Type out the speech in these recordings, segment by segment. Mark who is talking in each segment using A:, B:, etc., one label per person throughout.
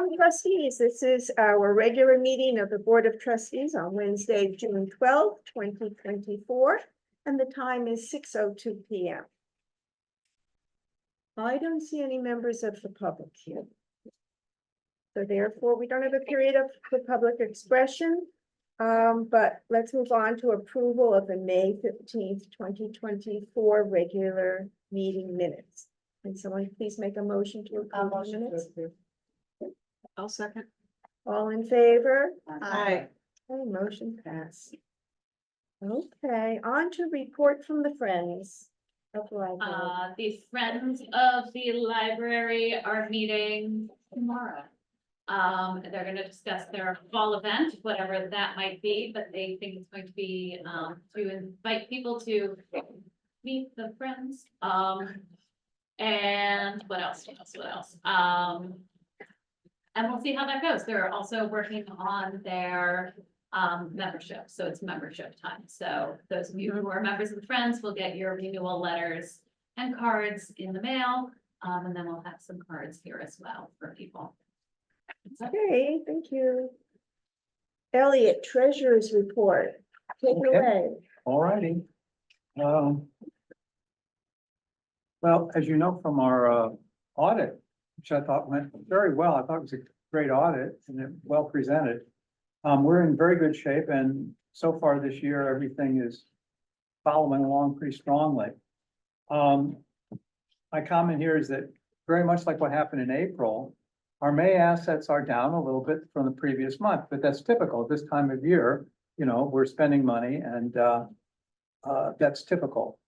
A: Morning, trustees. This is our regular meeting of the Board of Trustees on Wednesday, June 12th, 2024, and the time is 6:02 p.m. I don't see any members of the public here. So therefore, we don't have a period of the public expression. But let's move on to approval of the May 15th, 2024 regular meeting minutes. Can someone please make a motion to approve the minutes?
B: I'll second.
A: All in favor?
B: Aye.
A: Okay, motion passed. Okay, on to report from the Friends of the Library.
C: The Friends of the Library are meeting tomorrow. They're gonna discuss their fall event, whatever that might be, but they think it's going to be, to invite people to meet the friends. And what else? And we'll see how that goes. They're also working on their membership, so it's membership time. So those of you who are members of the Friends will get your renewal letters and cards in the mail. And then we'll have some cards here as well for people.
A: Okay, thank you. Elliot, Treasurer's Report. Take it
D: Okay.
A: away.
D: All righty. Well, as you know from our audit, which I thought went very well, I thought it was a great audit and it well presented. We're in very good shape, and so far this year, everything is following along pretty strongly. My comment here is that very much like what happened in April, our May assets are down a little bit from the previous month, but that's typical at this time of year. You know, we're spending money and that's typical.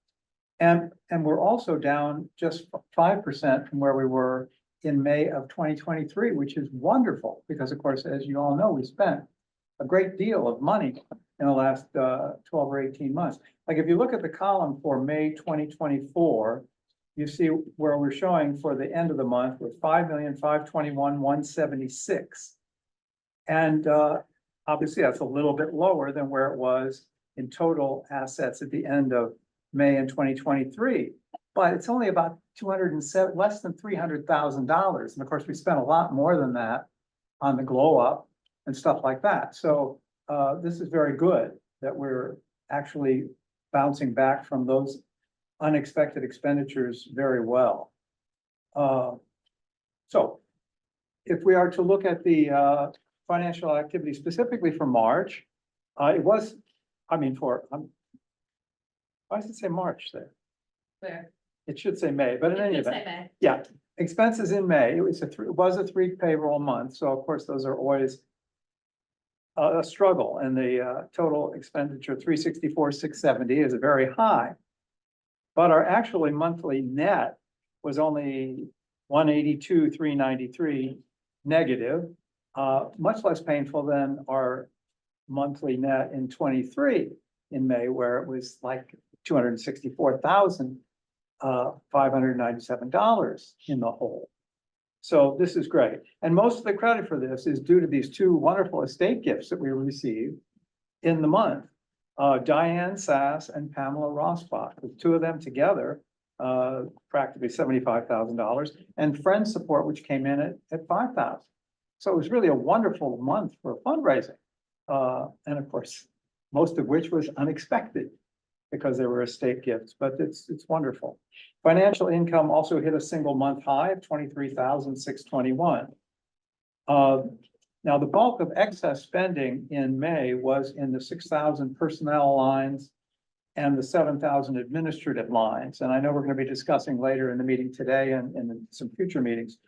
D: And we're also down just 5% from where we were in May of 2023, which is wonderful because, of course, as you all know, we spent a great deal of money in the last 12 or 18 months. Like if you look at the column for May 2024, you see where we're showing for the end of the month with 5,521,176. And obviously that's a little bit lower than where it was in total assets at the end of May in 2023. But it's only about 207, less than $300,000. And of course, we spent a lot more than that on the glow up and stuff like that. So this is very good that we're actually bouncing back from those unexpected expenditures very well. So if we are to look at the financial activity specifically for March, it was, I mean, why does it say March there?
C: Where?
D: It should say May, but in any
C: It could
D: event,
C: say May.
D: yeah, expenses in May, it was a 3 payroll month, so of course, those are always a struggle, and the total expenditure, 364,670 is very high. But our actually monthly net was only 182,393 negative, much less painful than our monthly net in 23 in May, where it was like $264,597 in the hole. So this is great. And most of the credit for this is due to these two wonderful estate gifts that we received in the month. Diane Sass and Pamela Rossbach, the two of them together, practically $75,000, and Friends Support, which came in at $5,000. So it was really a wonderful month for fundraising. And of course, most of which was unexpected because there were estate gifts, but it's wonderful. Financial income also hit a single month high of 23,621. Now, the bulk of excess spending in May was in the 6,000 personnel lines and the 7,000 administrative lines. And I know we're going to be discussing later in the meeting today and in some future meetings,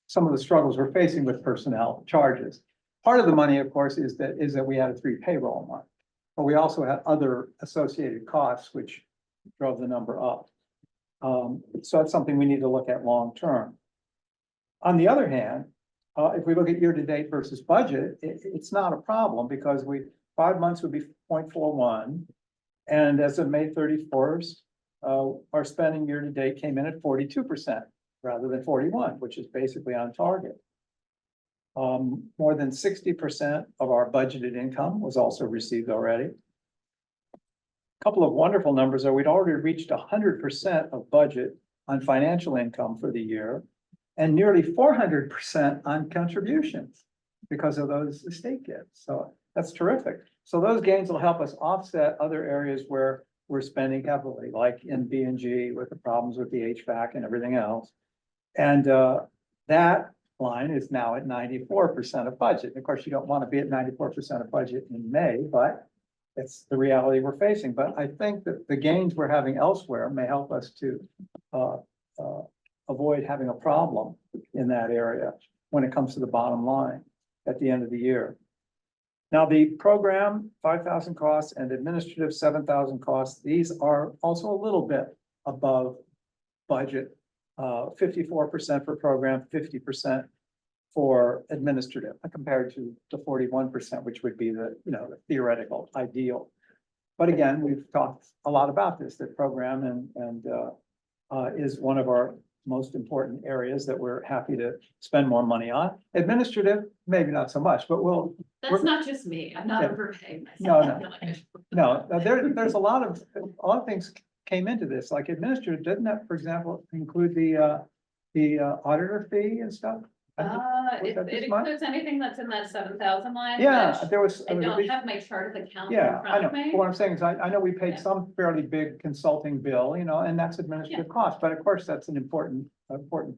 D: some of the struggles we're facing with personnel charges. Part of the money, of course, is that we had a 3 payroll month, but we also had other associated costs, which drove the number up. So that's something we need to look at long term. On the other hand, if we look at year-to-date versus budget, it's not a problem because 5 months would be 0.41. And as of May 31st, our spending year-to-date came in at 42% rather than 41, which is basically on target. More than 60% of our budgeted income was also received already. A couple of wonderful numbers are we'd already reached 100% of budget on financial income for the year. and nearly 400% on contributions because of those estate gifts. So that's terrific. So those gains will help us offset other areas where we're spending heavily, like in B and G with the problems with the HVAC and everything else. And that line is now at 94% of budget. Of course, you don't want to be at 94% of budget in May, but it's the reality we're facing. But I think that the gains we're having elsewhere may help us to avoid having a problem in that area when it comes to the bottom line at the end of the year. Now, the program, 5,000 costs and administrative 7,000 costs, these are also a little bit above budget. 54% for program, 50% for administrative, compared to the 41%, which would be the, the theoretical ideal. But again, we've talked a lot about this, that program and is one of our most important areas that we're happy to spend more money on. Administrative, maybe not so much, but
C: That's not just me. I'm not
D: Yeah.
C: overpaying
D: No,
C: myself.
D: no. There's a lot of things came into this, like administrative, didn't that, for example, include the auditor fee and stuff? Was that this
C: It
D: month?
C: includes anything that's in that 7,000 line.
D: Yeah,
C: which
D: there was.
C: I
D: there was a
C: don't
D: big-
C: have my chart of accounts in
D: Yeah, I
C: front
D: know.
C: of me.
D: But what I'm saying is, I know we paid
C: Yeah.
D: some fairly big consulting bill, and that's administrative cost, but of course, that's an important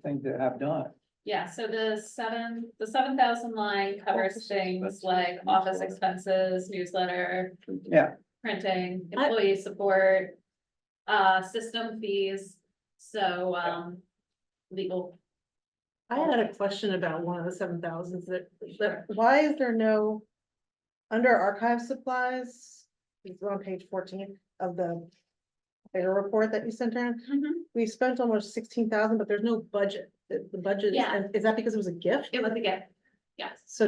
D: thing to have done.
C: Yeah, so the 7,000 line covers things like office expenses, newsletter,
D: Yeah,
C: printing, employee support, system fees, so, legal.
B: I had a question about one of the 7,000s that, why is there no, under archive supplies, it's on page 14 of the bigger report that you sent around, we spent almost 16,000, but there's no budget. The budget,
C: Yeah.
B: and is that because it was a gift?
C: It was a gift, yes.
B: So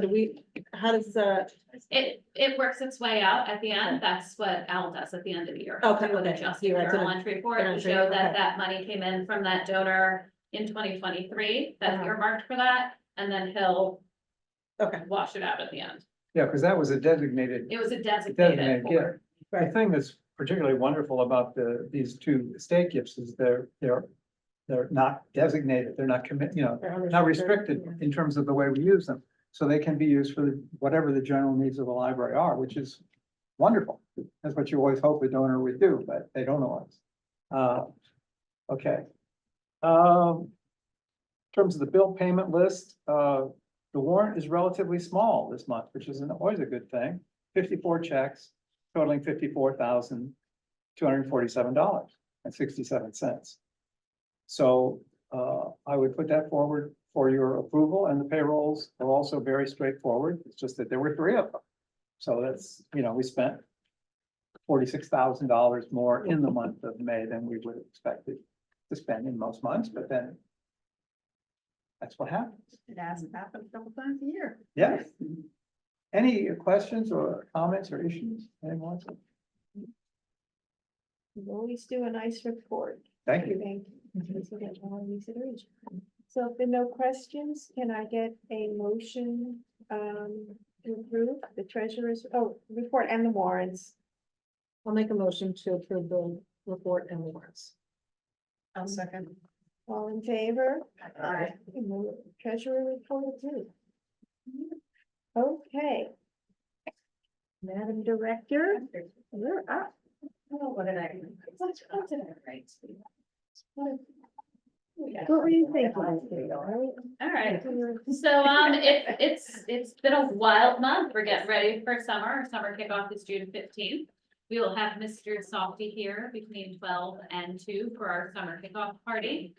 B: how does that?
C: It works its way out at the end. That's what Al does at the end of the year.
B: Okay,
C: He'll
B: okay.
C: adjust
B: He
C: your
B: writes it in.
C: journal entry report to
B: Entry,
C: show that
B: okay.
C: that money came in from that donor in 2023. That's
B: Uh-huh.
C: earmarked for that, and then he'll
B: Okay,
C: wash it out at the end.
D: yeah, because that was a designated
C: It was a
D: designated
C: designated
D: gift.
C: for.
D: The
B: right,
D: thing that's particularly wonderful about these two estate gifts is they're not designated, they're not not restricted
B: Yeah.
D: in terms of the way we use them. So they can be used for whatever the general needs of the library are, which is wonderful. That's what you always hope a donor would do, but they don't always. Okay. In terms of the bill payment list, the warrant is relatively small this month, which is always a good thing. 54 checks totaling $54,247.67. So I would put that forward for your approval, and the payrolls are also very straightforward. It's just that there were 3 of them. So that's, we spent $46,000 more in the month of May than we would have expected to spend in most months, but then that's what happens.
B: it hasn't happened a couple times a year.
D: Yes. Any questions or comments or issues? Anyone wants to?
A: You always do a nice report.
D: Thank you.
A: Thank you. Because we get more reconsideration. So if there are no questions, can I get a motion to approve the treasurer's, report and the warrants?
B: I'll make a motion to approve the report and warrants.
C: I'll second.
A: All in favor?
B: Aye.
A: And the treasurer report too. Okay. Madam Director, you're up.
C: What did I? What did I write?
A: What were you thinking?
C: All right. So, it's been a wild month. We're getting ready for summer. Our summer kickoff is June 15th. We will have Mr. Softy here between 12 and 2 for our summer kickoff party.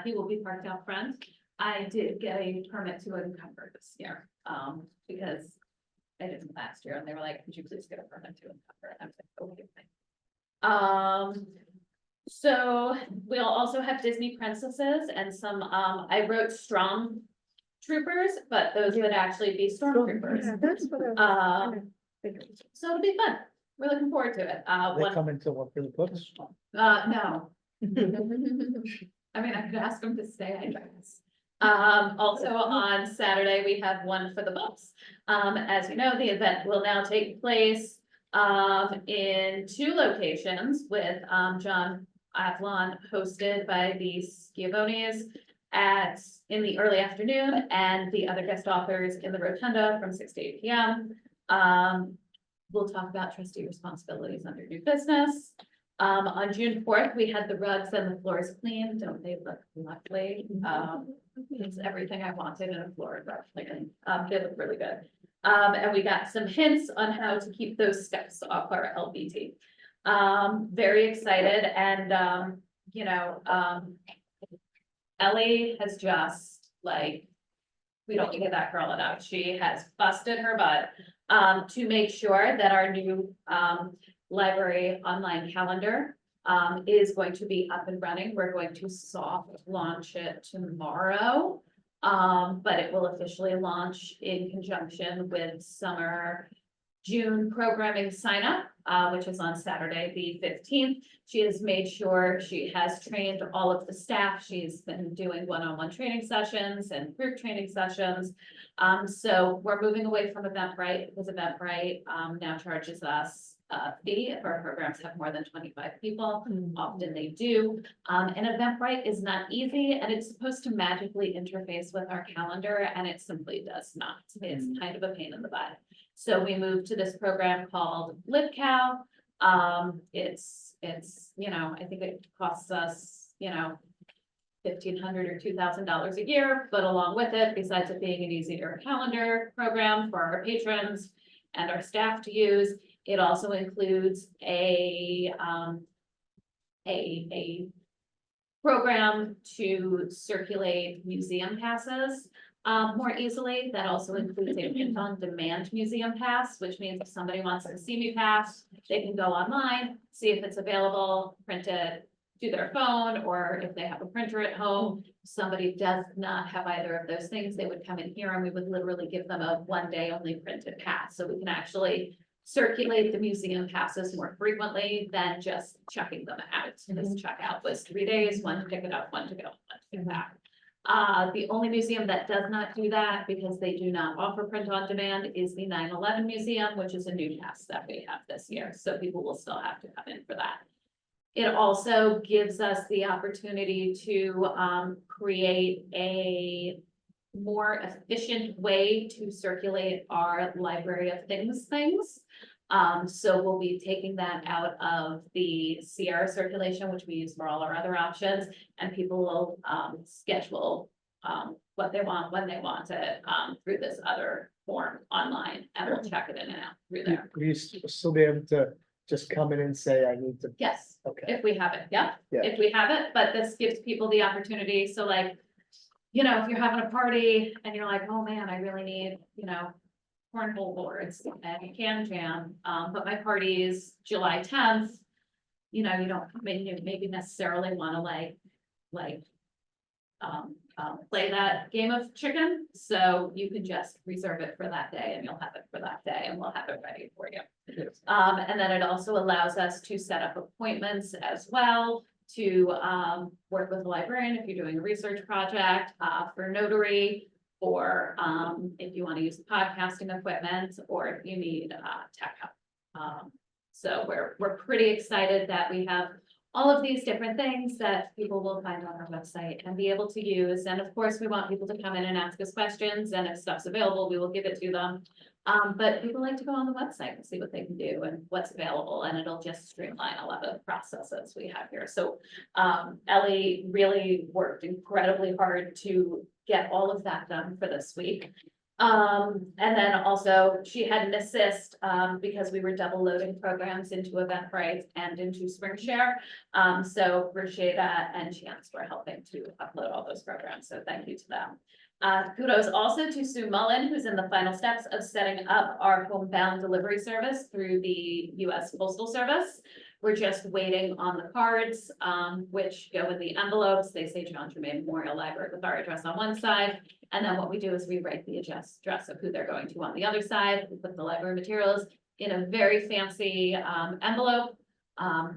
C: He will be parked out front. I did get a permit to encumber this year, because I didn't last year, and they were like, could you please get a permit to encumber? And I was like, okay. So we'll also have Disney princesses and some, I wrote storm troopers, but those would actually be stormtroopers.
A: Yeah, that's what I was
C: Um,
A: kind of thinking.
C: So it'll be fun. We're looking forward to it.
E: They come into what for the books?
C: No. I mean, I could ask them to stay, I guess. Also on Saturday, we have one for the books. As you know, the event will now take place in 2 locations with John Avalon hosted by the Schiavones in the early afternoon, and the other guest authors in the rotunda from 6 to 8 p.m. We'll talk about trustee responsibilities under new business. On June 4th, we had the rugs and the floors cleaned. Don't they look lovely? It's everything I wanted in a floor rug cleaning. They look really good. And we got some hints on how to keep those steps off our LBT. Very excited, and you know, Ellie has just like, we don't give that girl enough. She has busted her butt to make sure that our new library online calendar is going to be up and running. We're going to soft launch it tomorrow. But it will officially launch in conjunction with summer June programming sign up, which is on Saturday, the 15th. She has made sure she has trained all of the staff. She's been doing one-on-one training sessions and group training sessions. So we're moving away from Eventbrite, because Eventbrite now charges us a fee if our programs have more than 25 people. Often they do. And Eventbrite is not easy, and it's supposed to magically interface with our calendar, and it simply does not. It's kind of a pain in the butt. So we moved to this program called LibCal. It's, you know, I think it costs us, you know, $1,500 or $2,000 a year, but along with it, besides it being an easier calendar program for our patrons and our staff to use, it also includes a program to circulate museum passes more easily. That also includes a print-on-demand museum pass, which means if somebody wants to see me pass, they can go online, see if it's available, print it to their phone, or if they have a printer at home. If somebody does not have either of those things, they would come in here and we would literally give them a one-day only printed pass. So we can actually circulate the museum passes more frequently than just checking them out. This checkout was 3 days, one to pick it up, one to go, one to pick it back. The only museum that does not do that, because they do not offer print on demand, is the 9/11 Museum, which is a new pass that we have this year. So people will still have to come in for that. It also gives us the opportunity to create a more efficient way to circulate our library of things. So we'll be taking that out of the Sierra circulation, which we use for all our other options, and people will schedule what they want, when they want it, through this other form online, and we'll check it in and out through there.
E: Will you still be able to just come in and say, I need to,
C: Yes,
E: okay,
C: if we have it, yeah,
E: Yeah.
C: if we have it, but this gives people the opportunity, so like, you know, if you're having a party and you're like, oh man, I really need, you know, cornhole boards and can jam, but my party is July 10th, you know, you don't maybe necessarily want to play that game of chicken, so you can just reserve it for that day and you'll have it for that day and we'll have it ready for you.
E: Yes.
C: And then it also allows us to set up appointments as well, to work with the librarian if you're doing a research project, for notary, or if you want to use the podcasting equipment, or if you need tech help. So we're pretty excited that we have all of these different things that people will find on our website and be able to use. And of course, we want people to come in and ask us questions, and if stuff's available, we will give it to them. But people like to go on the website and see what they can do and what's available, and it'll just streamline a lot of the processes we have here. So Ellie really worked incredibly hard to get all of that done for this week. And then also she had an assist because we were double loading programs into Eventbrite and into SpringShare. So Brigida and Chance were helping to upload all those programs. So thank you to them. Kudos also to Sue Mullen, who's in the final steps of setting up our homebound delivery service through the US Postal Service. We're just waiting on the cards, which go in the envelopes. They say John Germain Memorial Library with our address on one side. And then what we do is we write the address of who they're going to on the other side. We put the library materials in a very fancy envelope.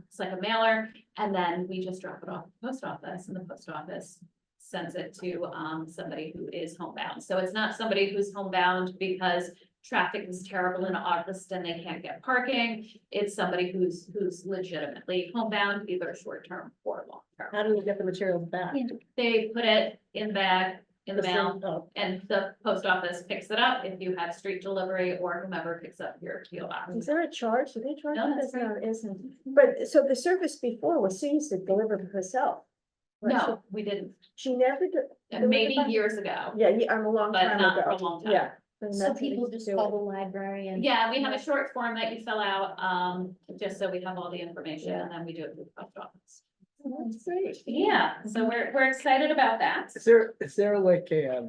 C: It's like a mailer. And then we just drop it off at the post office, and the post office sends it to somebody who is homebound. So it's not somebody who's homebound because traffic is terrible in August and they can't get parking. It's somebody who's legitimately homebound, either short-term or long-term.
B: How do we get the materials back?
C: They put it in the bag, in the
B: The same-
C: mail,
B: oh,
C: and the post office picks it up if you have street delivery or whomever picks up your PO box.
A: Is there a charge? Do they charge?
C: No,
A: for
C: that's
A: this? No, it isn't. But so the service before was she used to deliver herself. Right?
C: No, we didn't,
A: She never did.
C: maybe years ago,
A: Yeah, I'm a long
C: but
A: time
C: not
A: ago.
C: for a long time.
A: Yeah. and
F: So
A: that's what
F: people
A: they
F: just
A: do.
F: call the library and.
C: Yeah, we have a short form that you fill out, just so we have all the information, and then we do it through the post office.
A: That's great.
C: Yeah, so we're excited about that.
E: Is there like a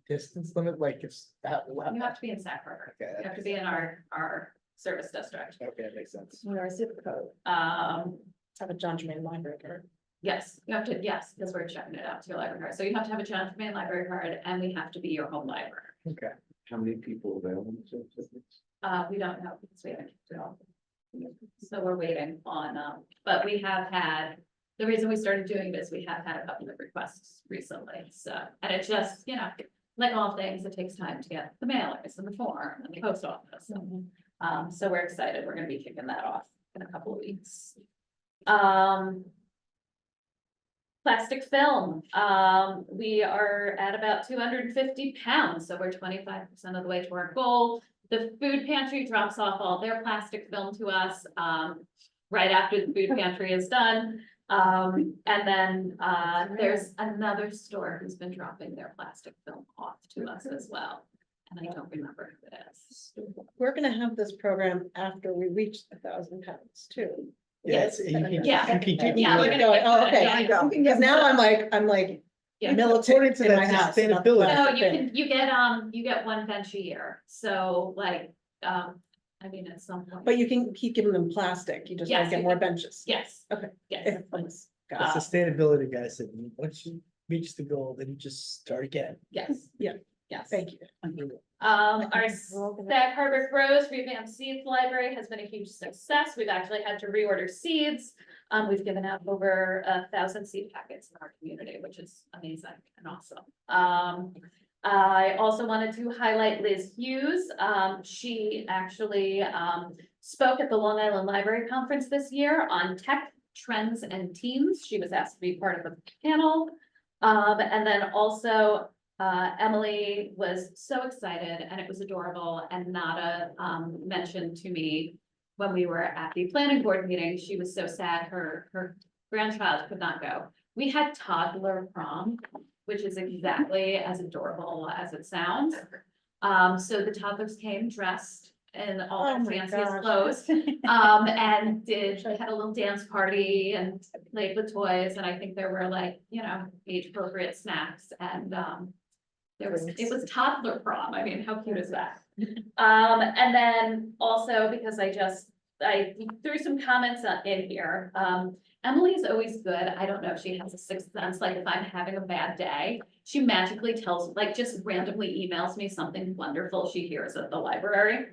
E: distance limit, like if that?
C: You have to be in Sac Harbor.
E: Okay,
C: You have to be in our service district.
E: okay, that makes sense.
A: Our zip code.
B: Have a John Jermaine library card.
C: Yes, you have to, yes, because we're checking it out to your library card. So you have to have a John Jermaine library card, and we have to be your home library.
E: Okay.
G: How many people available?
C: We don't know because we haven't kicked it off. So we're waiting on, but we have had, the reason we started doing this, we have had a couple of requests recently, so, and it just, like all things, it takes time to get the mailers and the form and the post office. So we're excited, we're gonna be kicking that off in a couple of weeks. Plastic film, we are at about 250 pounds, so we're 25% of the way to our goal. The food pantry drops off all their plastic film to us, right after the food pantry is done. And then, there's another store who's been dropping their plastic film off to us as well. And I don't remember who it is.
B: We're gonna have this program after we reach 1,000 pounds too.
E: Yes, you can,
C: Yeah.
E: you can do.
C: Yeah, we're gonna.
B: Oh, okay.
C: Yeah,
B: Because now I'm like
C: yeah.
B: militant
E: According to
B: in
E: that
B: my house. about the
E: sustainability.
C: No,
B: plastic
C: you
B: thing.
C: can, you get one bench a year, so like, I mean, at some point.
B: But you can keep giving them plastic, you just don't
C: Yes,
B: get
C: you
B: more
C: can.
B: benches.
C: Yes.
B: Okay.
C: Yes.
B: Yeah, thanks.
E: The
B: Got it.
E: sustainability guy said, once you reach the goal, then you just start again.
C: Yes.
B: Yeah.
C: Yes.
B: Thank you.
C: Our Sag Harbor Grows revamped seeds library has been a huge success. We've actually had to reorder seeds. We've given out over 1,000 seed packets in our community, which is amazing and awesome. I also wanted to highlight Liz Hughes. She actually spoke at the Long Island Library Conference this year on tech trends and teams. She was asked to be part of the panel. And then also Emily was so excited and it was adorable, and Nada mentioned to me when we were at the planning board meeting, she was so sad her grandchild could not go. We had toddler prom, which is exactly as adorable as it sounds. So the toddlers came dressed in all
B: Oh
C: their
B: my
C: fanciest
B: gosh.
C: clothes. And had a little dance party and played with toys, and I think there were like, age appropriate snacks, and it was toddler prom. I mean, how cute is that? And then also because I threw some comments in here. Emily's always good. I don't know if she has a sixth sense, like if I'm having a bad day, she magically tells, like just randomly emails me something wonderful she hears at the library.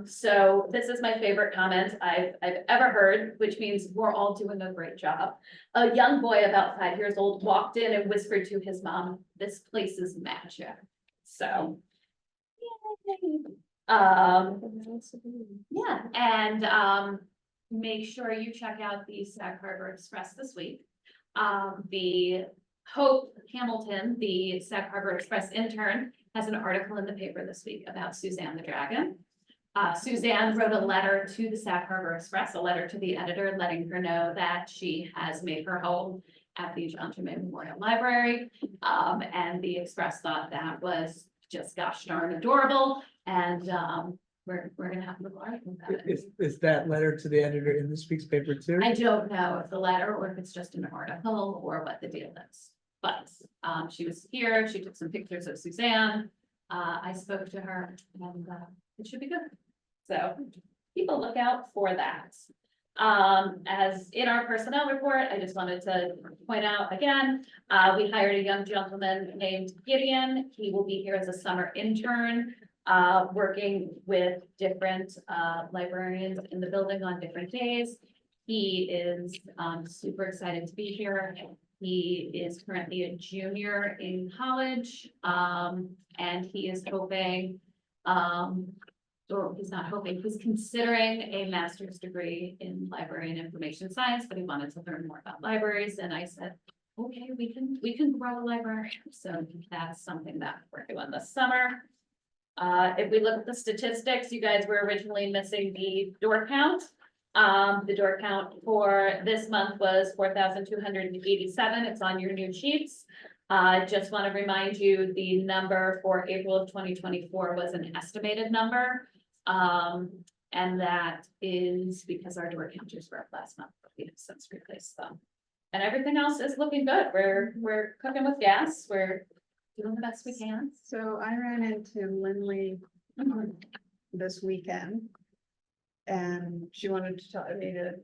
C: So this is my favorite comment I've ever heard, which means we're all doing a great job. A young boy about 5 years old walked in and whispered to his mom, "This place is magic." So. Yay. Yeah, and make sure you check out the Sag Harbor Express this week. The Hope Hamilton, the Sag Harbor Express intern, has an article in the paper this week about Suzanne the Dragon. Suzanne wrote a letter to the Sag Harbor Express, a letter to the editor, letting her know that she has made her home at the John Jermaine Memorial Library. And the Express thought that was just gosh darn adorable, and we're gonna have a little article about it.
E: Is that letter to the editor in this week's paper too?
C: I don't know if the letter or if it's just an article or what the deal is, but she was here, she took some pictures of Suzanne. I spoke to her, and it should be good. So people look out for that. As in our personnel report, I just wanted to point out again, we hired a young gentleman named Gideon. He will be here as a summer intern, working with different librarians in the building on different days. He is super excited to be here. He is currently a junior in college, and he is hoping Or he's not hoping, he's considering a master's degree in library and information science, but he wanted to learn more about libraries, and I said, okay, we can grow a library, so that's something that we're doing this summer. If we look at the statistics, you guys were originally missing the door count. The door count for this month was 4,287. It's on your new sheets. Just want to remind you, the number for April of 2024 was an estimated number. And that is because our door counters were up last month, but we have since replaced them. And everything else is looking good. We're cooking with gas. We're doing the best we can.
F: So I ran into Lindley this weekend. And she wanted to tell me to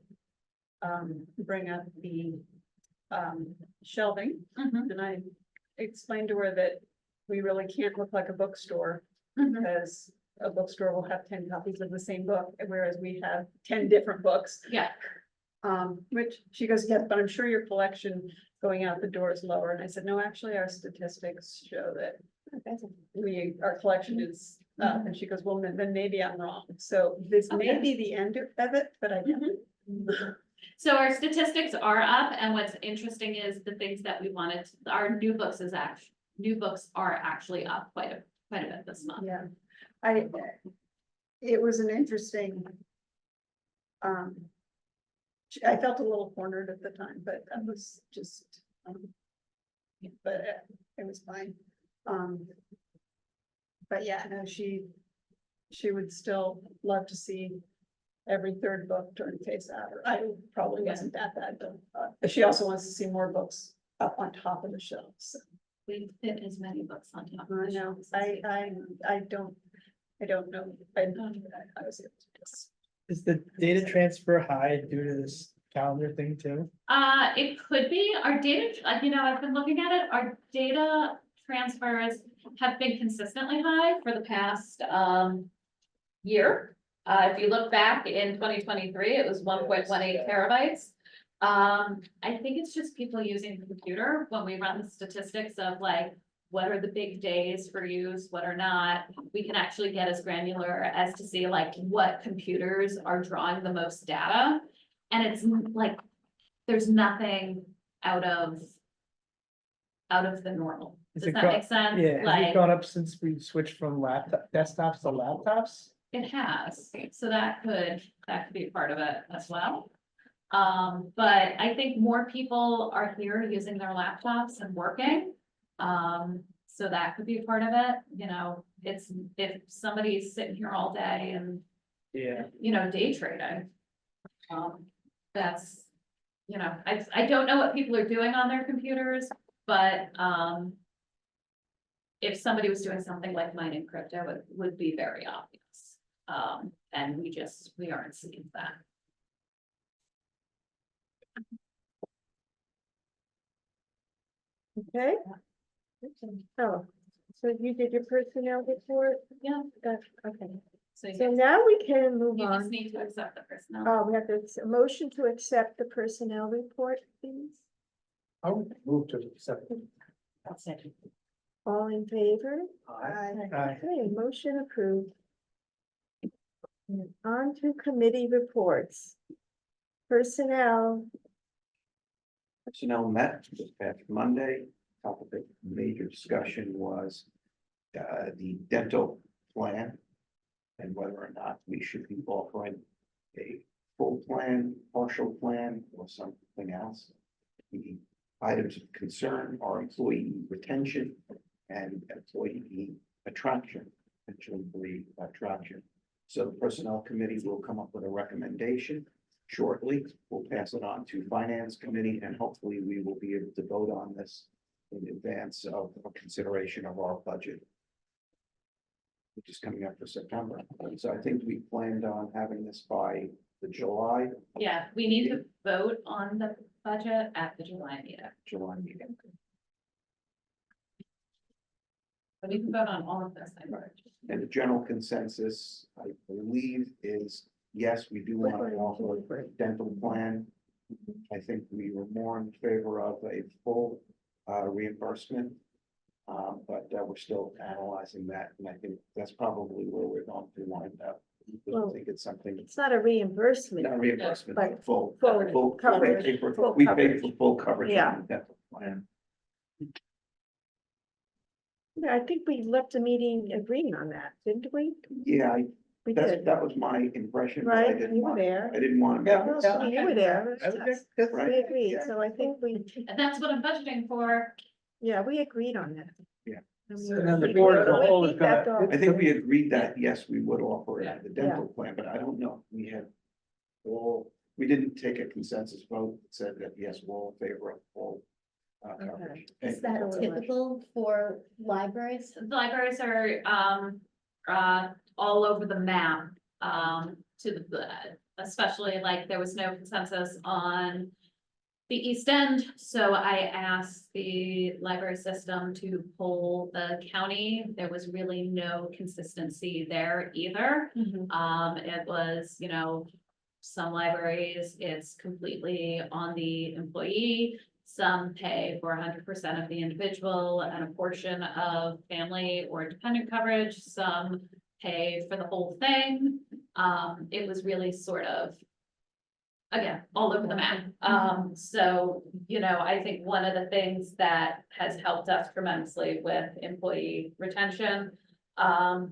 F: bring up the shelving.
C: Mhm,
F: And I explained to her that we really can't look like a bookstore,
C: mhm.
F: because a bookstore will have 10 copies of the same book, whereas we have 10 different books.
C: Yeah,
F: Which she goes, yes, but I'm sure your collection going out the door is lower. And I said, no, actually, our statistics show that our collection is up. And she goes, well, then maybe I'm wrong. So this may
C: Okay.
F: be the end of it, but I don't.
C: so our statistics are up, and what's interesting is the things that we wanted, our new books are actually up quite a bit this month.
F: Yeah, it was an interesting. I felt a little cornered at the time, but that was just, but it was fine. But yeah, no, she would still love to see every third book turn face out. Or I probably wasn't that bad, but she also wants to see more books up on top of the shelves. So,
C: We fit as many books on top. of
F: I
C: the
F: know,
C: shelves as we
F: I don't know. I was able to just.
E: Is the data transfer high due to this calendar thing too?
C: It could be, our data, I've been looking at it, our data transfers have been consistently high for the past, year. If you look back in 2023, it was 1.18 terabytes. I think it's just people using the computer when we run the statistics of like, what are the big days for use, what are not. We can actually get as granular as to see like what computers are drawing the most data. And it's like, there's nothing out of the normal.
E: Has
C: Does
E: it
C: that
E: gone-
C: make sense?
E: Yeah, has
C: Like,
E: it gone up since we switched from laptop, desktops to laptops?
C: it has, so that could be a part of it as well. But I think more people are here using their laptops and working. So that could be a part of it, it's, if somebody's sitting here all day and,
E: Yeah.
C: day trading. That's, I don't know what people are doing on their computers, but, if somebody was doing something like mining crypto, it would be very obvious. And we aren't seeing that.
A: Okay. Oh, so you did your personnel report?
C: Yeah.
A: Okay,
C: So
A: so
C: you
A: now we can move
C: just
A: on.
C: need to accept the personnel.
A: Oh, we have to, a motion to accept the personnel report, please.
E: I would move to accept.
A: All in favor?
E: Aye.
A: Okay, motion approved. On to committee reports. Personnel,
G: Personnel met this past Monday. Topic of major discussion was the dental plan and whether or not we should be offering a full plan, partial plan, or something else. The items of concern are employee retention and employee attraction, potentially attraction. So the personnel committee will come up with a recommendation shortly. We'll pass it on to finance committee, and hopefully we will be able to vote on this in advance of a consideration of our budget, which is coming up for September. So I think we planned on having this by the July
C: Yeah, we need to vote on the budget at the July meeting. But we can vote on all of this. I think.
G: And the general consensus, I believe, is yes, we do want to offer a dental plan. I think we were more in favor of a full reimbursement. But we're still analyzing that, and I think that's probably where we're going to wind up. I
A: Well,
G: think it's something,
A: It's not a reimbursement.
G: not reimbursement,
A: But
G: but full.
A: full coverage,
G: We pay for-
A: full
G: we pay
A: coverage.
G: for full coverage.
A: Yeah.
G: on the dental plan.
A: Yeah, I think we left the meeting agreeing on that, didn't we?
G: Yeah,
A: We
G: that's,
A: did,
G: that was my impression. But I
A: right?
G: didn't
A: You were
G: want-
A: there.
G: I didn't want.
D: Yeah.
A: Oh, You were there.
E: I was there.
A: Yes,
E: That's
G: Right.
A: We agreed, so I think we,
C: And that's what I'm budgeting for.
A: yeah, we agreed on that.
G: Yeah.
D: And then the board as a whole is gonna.
G: I think we agreed that, yes, we would offer
C: Yeah.
G: the dental plan, but I don't know, we had. All, we didn't take a consensus vote, that said that, yes, we're all in favor of full. Coverage.
H: Is
G: And-
H: that typical for libraries?
C: The libraries are, all over the map, to especially like there was no consensus on the East End, so I asked the library system to poll the county. There was really no consistency there either. It was, you know, some libraries, it's completely on the employee. Some pay for 100% of the individual and a portion of family or dependent coverage. Some pay for the whole thing. It was really sort of, again, all over the map. So, you know, I think one of the things that has helped us tremendously with employee retention, and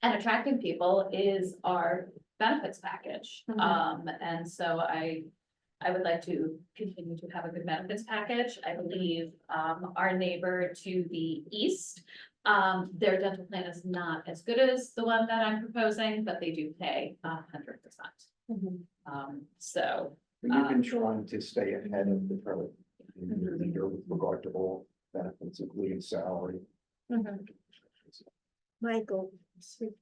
C: attracting people is our benefits package. And so I would like to continue to have a good benefits package. I believe, our neighbor to the east, their dental plan is not as good as the one that I'm proposing, but they do pay 100%. So,
G: We've been trying to stay ahead of the curve. With regard to all benefits, including salary.
A: Michael,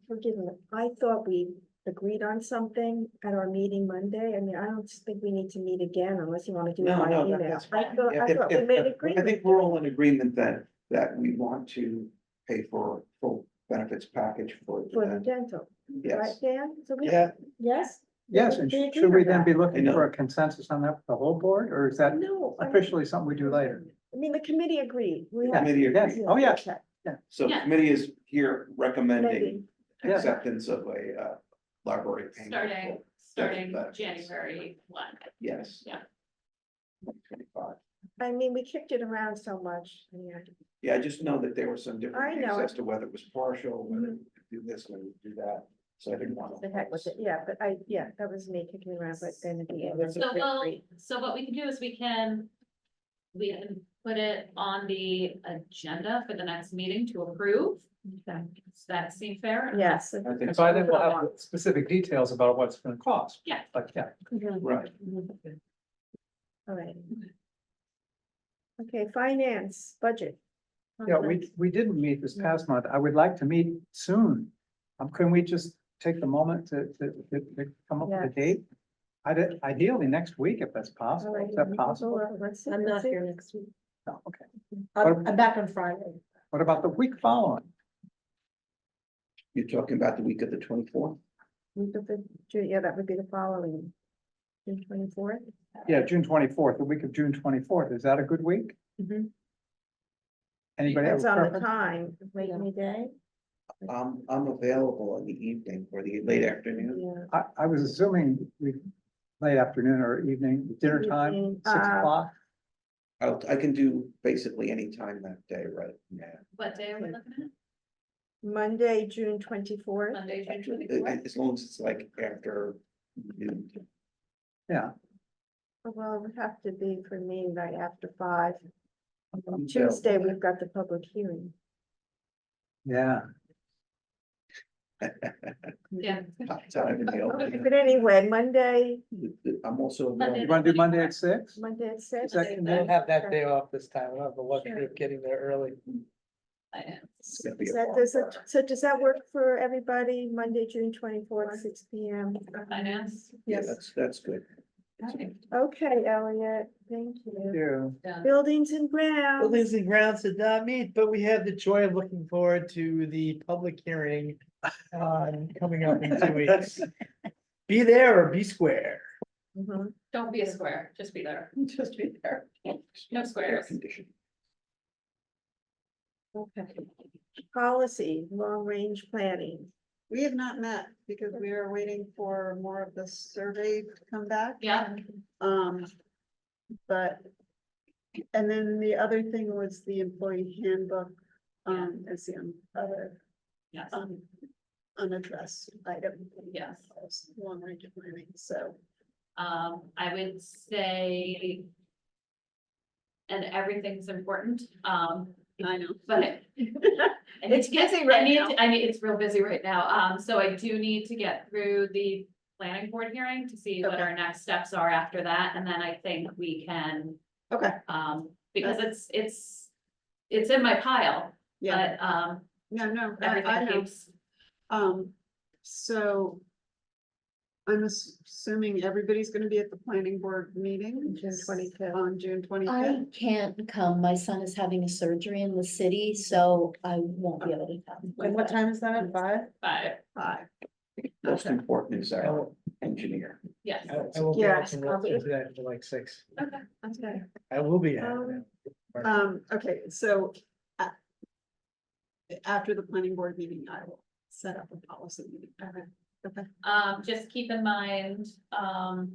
A: forgive me, I thought we agreed on something at our meeting Monday. I mean, I don't think we need to meet again unless you want to do it
G: No,
A: by
G: no,
A: email.
G: that's
A: I
G: fine.
A: thought,
G: Yeah,
A: I thought we made
G: I
A: agreement.
G: think we're all in agreement that we want to pay for full benefits package for.
A: For the dental, right,
G: Yes,
A: Dan? So we,
E: Yeah.
A: yes?
D: Yes, and
A: We agreed
D: should we
A: on
D: then
A: that.
D: be
G: I
D: looking
G: know.
D: for a consensus on that for the whole board, or is that
A: No. I mean-
D: officially something we do later?
A: I mean, the committee agreed. We
D: Yeah.
A: have.
G: committee
D: Yes,
G: agreed.
D: oh, yeah,
A: Okay,
G: So
C: Yeah.
G: committee is here recommending
A: maybe.
D: Yeah.
G: acceptance of a library. payment
C: starting,
G: for
C: starting
G: benefits.
C: January 1.
G: Yes.
C: Yeah.
G: 2025.
A: I mean, we kicked it around so much. Yeah.
G: Yeah, I just know that there were some
A: I
G: different
A: know
G: views
A: it.
G: as to whether it was partial, whether
A: Mhm.
G: we could do this, whether we could do that, so I didn't want to.
A: The heck with it, yeah, but that was me kicking around, but then at the end.
E: that's
C: So
A: we
C: we'll,
A: agreed.
C: so what we can do is we can put it on the agenda for the next meeting to approve. Does that seem fair?
A: Yes.
G: I think
D: And by then we'll have the specific details about what it's gonna cost.
C: Yeah.
D: But yeah,
G: Right.
A: All right. Okay, finance, budget.
D: yeah, we didn't meet this past month. I would like to meet soon. Can we just take the moment to come up with a date? Ideally next week, if that's
A: All
D: possible.
A: right,
D: Is that possible?
A: let's see,
B: I'm not
A: let's see.
B: here next week.
D: No, okay.
B: I'm back on Friday.
D: What about the week following?
G: You're talking about the week of the 24th?
A: Week of the- Yeah, that would be the following. June 24th.
D: Yeah, June 24th, the week of June 24th. Is that a good week?
A: Mhm.
D: Anybody have
A: Depends
D: a
A: on the
D: preference?
A: time, late in the day.
G: I'm available in the evening or the late afternoon.
A: Yeah.
D: I was assuming late afternoon or evening, dinner time,
A: Evening,
D: 6 o'clock.
G: I can do basically any time that day, right? Yeah.
C: What day are we looking at?
A: Monday, June 24th.
C: Monday, June 24th?
G: As long as it's like after noon.
D: Yeah.
A: Well, it would have to be for me right after 5.
G: I'm available.
A: Tuesday, we've got the public hearing.
D: Yeah,
C: Yeah.
G: Hot time in the open.
A: But anyway, Monday,
G: I'm also
C: Monday.
D: you
G: available.
D: wanna do Monday at 6?
A: Monday at 6.
D: Is that
E: I don't have that day off this time. I don't have the luxury
A: Sure.
E: of getting there early.
G: It's gonna be a
A: So does that work for everybody? Monday, June 24th, 6 P.M.
C: Finance?
G: Yeah, that's good.
A: Okay, Elliot, thank you.
D: Yeah.
A: Buildings and grounds.
E: Buildings and grounds did not meet, but we have the joy of looking forward to the public hearing coming up in 2 weeks. Be there or be square.
A: Mhm.
C: Don't be a square, just be there.
B: Just be there.
C: No
G: Air
C: squares.
G: conditioning.
A: Okay. Policy, long-range planning.
F: We have not met because we are waiting for more of the survey to come back.
C: Yeah,
F: But, and then the other thing was the employee handbook, as the other,
C: yes,
F: unaddressed item.
C: yes.
F: Long range planning, so.
C: I would say. And everything's important,
F: I know.
C: but.
F: It's busy right now.
C: I mean, it's real busy right now, so I do need to get through the planning board hearing to see what
F: Okay.
C: our next steps are after that, and then I think we can.
F: Okay.
C: Because it's in my pile,
F: Yeah,
C: but,
F: yeah, no, I
C: everything
F: know.
C: keeps,
F: So. I'm assuming everybody's gonna be at the planning board meeting.
A: June 25th.
F: On June
H: I
F: 25th.
H: can't come. My son is having a surgery in the city, so I won't be able to come.
B: And what time is that at 5?
C: but,
G: Most
F: Okay.
G: important is our engineer.
C: yes,
E: I won't be able
A: Yes,
E: to
A: I'll
E: roll
A: be-
E: through that until like 6.
C: okay.
A: Okay.
E: I will be.
F: Okay, so. After the planning board meeting, I will set up a policy meeting. Okay.
C: Just keep in mind, well,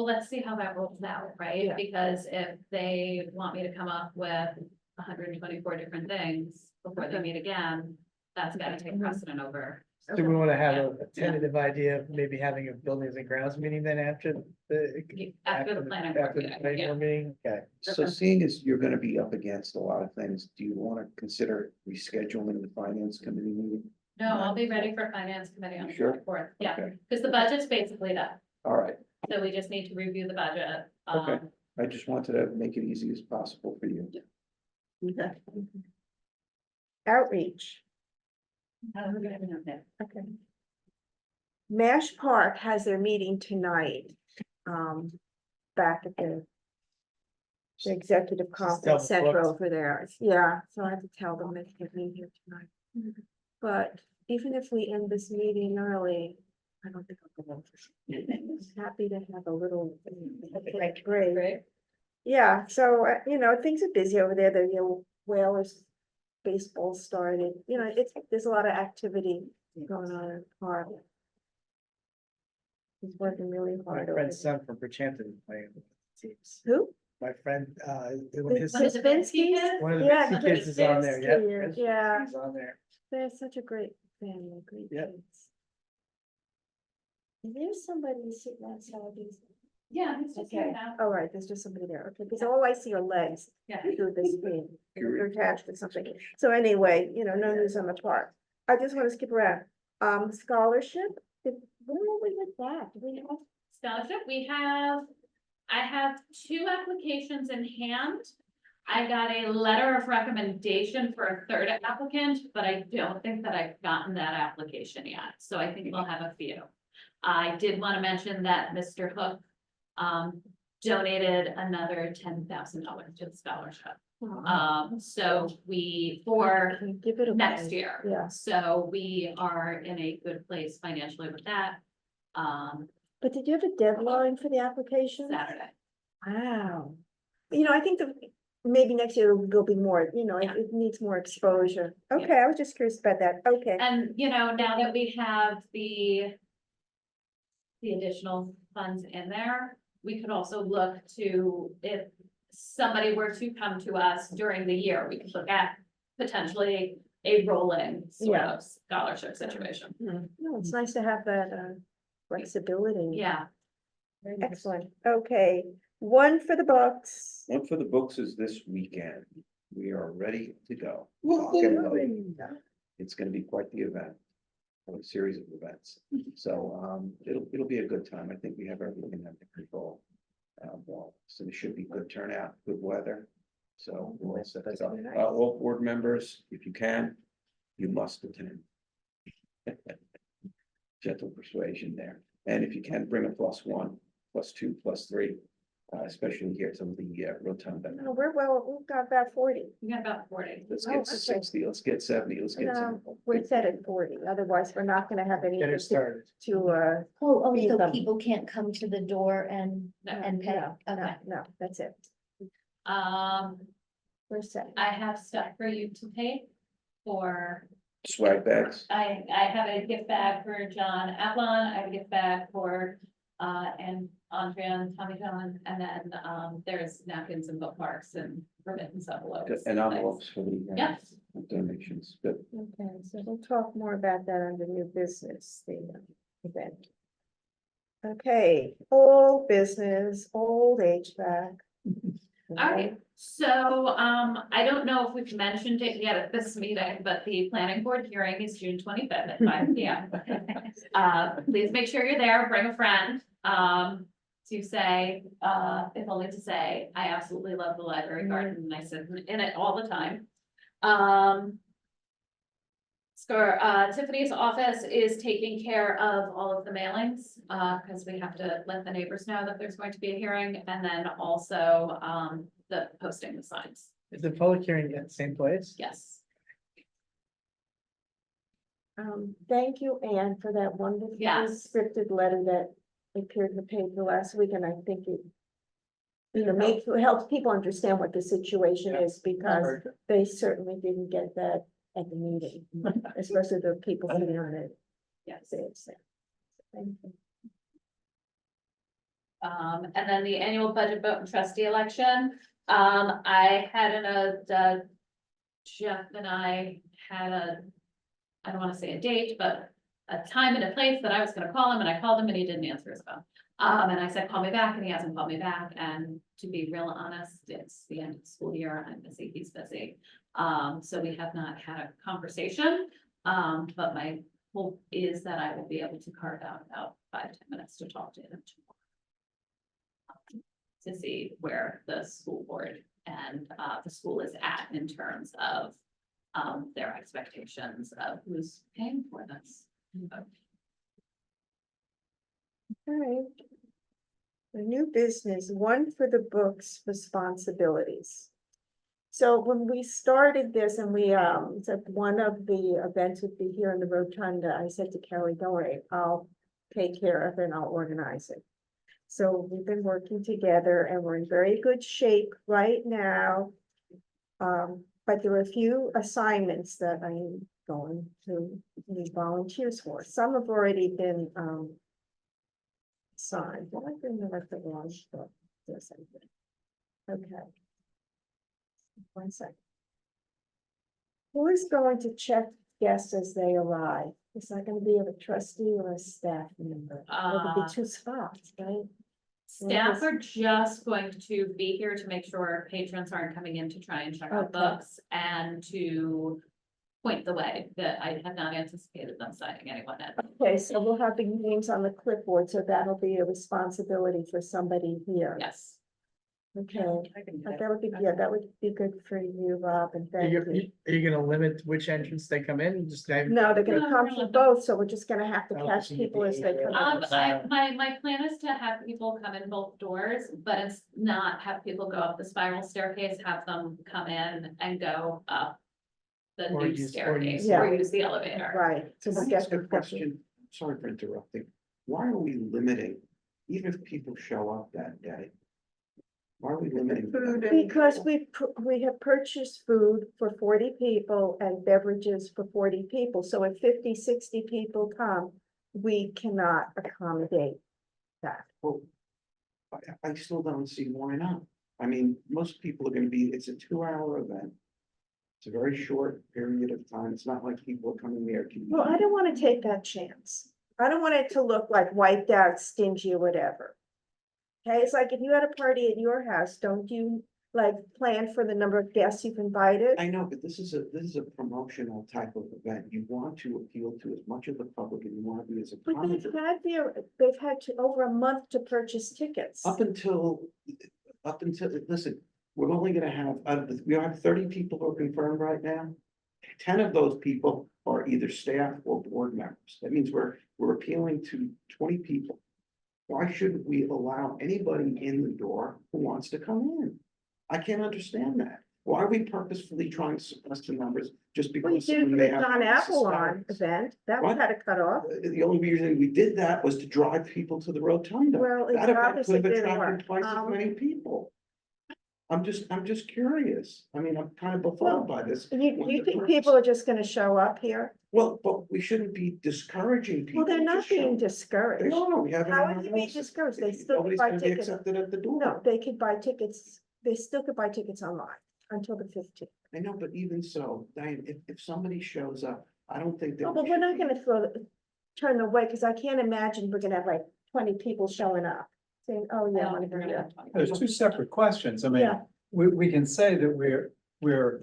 C: let's see how that rolls out, right?
A: Yeah.
C: Because if they want me to come up with 124 different things before they
F: Okay.
C: meet again, that's gotta take precedent over.
E: Do we want to have a tentative idea of maybe having a buildings and grounds meeting then after the?
C: After the planning board
E: After the
C: meeting,
E: planning
C: yeah.
E: board meeting, okay.
G: So seeing as you're gonna be up against a lot of things, do you wanna consider rescheduling the finance committee meeting?
C: No, I'll be ready for finance committee on the
G: Sure.
C: 24th, yeah,
G: Okay.
C: because the budget's basically done,
G: All right,
C: so we just need to review the budget.
G: Okay. I just wanted to make it easy as possible for you.
F: Okay.
A: Outreach.
C: Okay.
A: Okay. Mash Park has their meeting tonight, back at the executive
E: double
A: conference center
E: booked.
A: over there. Yeah, so I have to tell them they can meet here tonight. But even if we end this meeting early, I don't think I'll go. I'm happy to have a little break.
C: Great.
A: Yeah, so, things are busy over there. The Whalers baseball started, there's a lot of activity going on in the park. He's working really
E: My
A: hard over
E: friend's
A: there.
E: son from Bridgehampton is playing with the teams.
A: Who?
E: My friend, his
C: One of the Vinsky kids?
E: one of the
A: Yeah,
E: Vinsky kids is on there,
A: Vinsky,
E: yeah.
A: yeah.
E: He's on there.
A: They're such a great family, great
E: Yep.
A: kids. And there's somebody sitting outside these.
C: Yeah, it's just here
A: Okay,
C: now.
A: all right, there's just somebody there, okay, because all I see are legs
C: Yeah.
A: through this screen. They're attached to something. So anyway, no news on the park. I just want to skip around. Scholarship, where are we with that? Do we have?
C: Scholarship, I have 2 applications in hand. I got a letter of recommendation for a 3rd applicant, but I don't think that I've gotten that application yet, so I think we'll have a few. I did want to mention that Mr. Hook donated another $10,000 to the scholarship. So for
A: Give it away.
C: next year.
A: Yeah.
C: So we are in a good place financially with that.
A: But did you have a deadline for the application?
C: Saturday.
A: Wow. I think that maybe next year there'll be more,
C: Yeah.
A: it needs more exposure. Okay, I was just curious about that. Okay.
C: And, now that we have the additional funds in there, we could also look to, if somebody were to come to us during the year, we could look at potentially a rolling sort
A: Yeah.
C: of scholarship situation.
A: No, it's nice to have that flexibility.
C: Yeah,
A: Excellent. Okay, one for the books.
G: One for the books is this weekend. We are ready to go. Lock and load. It's gonna be quite the event. Or a series of events. So, it'll be a good time. I think we have everything under control. So it should be good turnout, good weather. So we'll set that up.
A: Nice.
G: All board members, if you can, you must attend. Gentle persuasion there. And if you can, bring a +1, +2, +3, especially here to the rotunda.
A: No, we've got about 40.
C: we got about 40.
G: Let's
A: Oh,
G: get
A: okay.
G: 60, let's get 70, let's get some.
A: No, we're set at 40, otherwise we're not gonna have any
E: Get it started.
A: to,
H: Oh,
A: Feed
H: so
A: them.
H: people can't come to the door and
C: No.
H: pay?
A: no,
H: Okay.
A: no, that's it.
C: Um,
A: For a second.
C: I have stuff for you to take for,
G: Swag bags.
C: I have a gift bag for John Avalon, I have a gift bag for, and Andrea and Tommy John, and then, there's napkins and bookmarks and remittance envelopes.
G: And envelopes for the
C: Yep.
G: donations, but
A: Okay, so we'll talk more about that under new business, the event. Okay, old business, old HVAC.
C: All right, so, I don't know if we've mentioned it yet at this meeting, but the planning board hearing is June 25th at 5 p.m. Please make sure you're there, bring a friend, to say, if only to say, I absolutely love the library garden, and I sit in it all the time. Tiffany's office is taking care of all of the mailings, because we have to let the neighbors know that there's going to be a hearing, and then also, the posting the signs,
E: Is the public hearing at the same place?
C: yes.
A: Thank you, Anne, for that wonderful
C: Yes.
A: scripted letter that appeared in the paper last week, and I think it helps people understand what the situation is, because they certainly didn't get that at the meeting, especially the people sitting on it.
C: Yes.
A: Thank you.
C: And then the annual budget vote and trustee election, I had Jeff and I had I don't wanna say a date, but a time and a place that I was gonna call him, and I called him and he didn't answer his phone. And I said, call me back, and he hasn't called me back, and to be real honest, it's the end of the school year, I'm busy, he's busy. So we have not had a conversation, but my hope is that I will be able to carve out about 5-10 minutes to talk to him tomorrow. To see where the school board and the school is at in terms of their expectations of who's paying for this.
A: All right. The new business, one for the books responsibilities. So when we started this and we said one of the events would be here in the rotunda, I said to Kelly, don't worry, I'll take care of it and I'll organize it. So we've been working together and we're in very good shape right now. But there are a few assignments that I'm going to need volunteers for. Some have already been signed. Well, I didn't know if the launch book does anything. Okay. 1 second. Who is going to check guests as they arrive? Is that going to be a trustee or a staff member? It'll be 2 spots, right?
C: Staff are just going to be here to make sure patrons aren't coming in to try and check out
A: Okay.
C: books and to point the way, that I had not anticipated them signing anyone in.
A: Okay, so we'll have the names on the clipboard, so that'll be a responsibility for somebody here.
C: Yes.
A: Okay, but that would be, yeah, that would be good for you, Rob, and
E: Are
A: thank
E: you,
A: you.
E: are you gonna limit which entrance they come in? Just dive-
A: No, they're gonna
C: No,
A: come
C: no,
A: from
C: no.
A: both, so we're just gonna have to
E: Oh,
A: catch
E: so you
A: people as they come in.
C: My plan is to have people come in both doors, but it's not have people go up the spiral staircase, have them come in and go up the
E: Or
C: new
E: use- or
C: staircase,
A: use-
C: or use the elevator.
A: Right. So
G: can
A: we'll
G: I
A: get
G: ask a
A: the
G: question? Sorry for interrupting. Why are we limiting, even if people show up that day? Why are we limiting?
F: Food and-
A: Because we have purchased food for 40 people and beverages for 40 people, so if 50, 60 people come, we cannot accommodate that.
G: Well, I still don't see why not. I mean, most people are gonna be, it's a 2-hour event. It's a very short period of time. It's not like people are coming there to.
A: Well, I don't wanna take that chance. I don't want it to look like wiped out, stingy, or whatever. Okay, it's like if you had a party at your house, don't you like plan for the number of guests you've invited?
G: I know, but this is a promotional type of event. You want to appeal to as much of the public and you want to be as
A: But
G: accommodating.
A: they've had to over a month to purchase tickets.
G: Up until, listen, we're only gonna have, we have 30 people who are confirmed right now. 10 of those people are either staff or board members. That means we're appealing to 20 people. Why shouldn't we allow anybody in the door who wants to come in? I can't understand that. Why are we purposefully trying to suppress the numbers just
A: Well, you
G: because?
A: did it
G: someone
A: for
G: may
A: the
G: have
A: John Avalon
G: suspicious?
A: event, that was
G: What?
A: had to cut off.
G: The only reason we did that was to drive people to the rotunda.
A: Well, it
G: That event
A: obviously
G: could have
A: didn't
G: attracted
A: work.
G: twice as many people. I'm just curious. I mean, I'm kind of befuddled by this.
A: You think people are just gonna show up here?
G: Well, but we shouldn't be discouraging people.
A: Well, they're not
G: Just show-
A: being
G: They
A: discouraged.
G: are, we have. it
A: How
G: in
A: would
G: our
A: you be
G: notes.
A: discouraged? They still
G: Nobody's
A: buy
G: gonna be
A: tickets.
G: accepted at the door.
A: No, they could buy tickets, they still could buy tickets online until the 15th.
G: I know, but even so, Diane, if somebody shows up, I don't think that.
A: No, but
G: we
A: we're
G: should
A: not
G: be-
A: gonna turn away, because I can't imagine we're gonna have like 20 people showing up. Saying, oh,
C: I
A: yeah, I
C: don't
A: wanna
C: think we're
A: go
C: gonna
A: there.
C: have 20.
D: There's two separate questions. I mean,
A: Yeah.
D: we can say that we're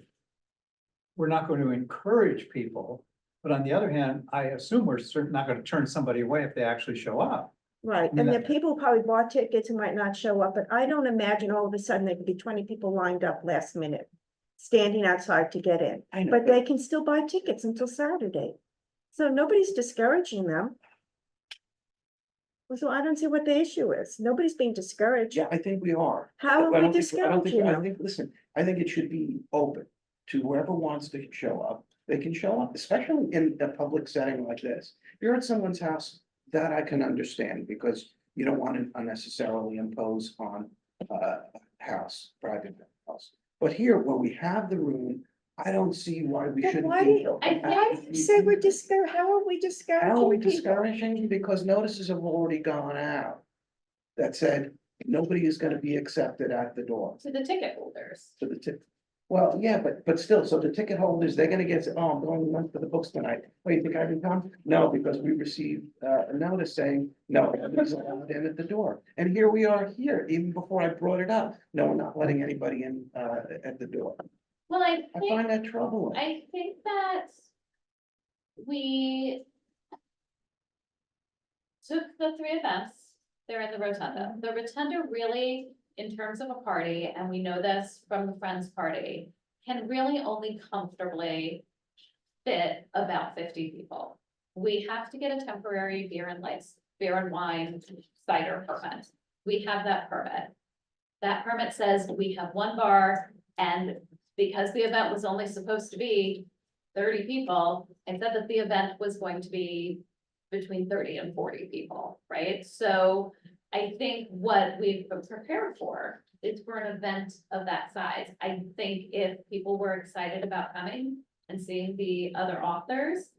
D: not going to encourage people. But on the other hand, I assume we're certainly not going to turn somebody away if they actually show up.
A: Right,
D: mean,
A: and the
D: that-
A: people who probably bought tickets who might not show up, but I don't imagine all of a sudden there could be 20 people lined up last minute. Standing outside to get in,
G: I know,
A: but they can still buy tickets until Saturday. So nobody's discouraging them. So I don't see what the issue is. Nobody's being discouraged.
G: Yeah, I think we are.
A: How
G: I
A: are we
G: don't think- I don't
A: discouraging
G: think, I
A: them?
G: think, listen, I think it should be open to whoever wants to show up. They can show up, especially in a public setting like this. If you're at someone's house, that I can understand because you don't want to unnecessarily impose on house, private house. But here, when we have the room, I don't see why we
A: But
G: shouldn't.
A: why
G: be-
A: do you, why do you say we're how are we discouraging?
G: How are we
A: people?
G: discouraging? Because notices have already gone out that said, nobody is gonna be accepted at the door.
C: To the ticket holders.
G: So the tip, well, yeah, but still, so the ticket holders, they're gonna get, oh, I'm going for the books tonight. Oh, you think I can come? No, because we received a notice saying, no, nobody's allowed in at the door. And here we are here, even before I brought it up. No, we're not letting anybody in at the door.
C: Well,
G: I find that troubling.
C: I think that we took the three events, they're in the rotunda. The rotunda really, in terms of a party, and we know this from the Friends Party, can really only comfortably fit about 50 people. We have to get a temporary beer and wine cider permit. We have that permit. That permit says we have one bar, and because the event was only supposed to be 30 people, it said that the event was going to be between 30 and 40 people, right? So I think what we've prepared for is for an event of that size. I think if people were excited about coming and seeing the other authors,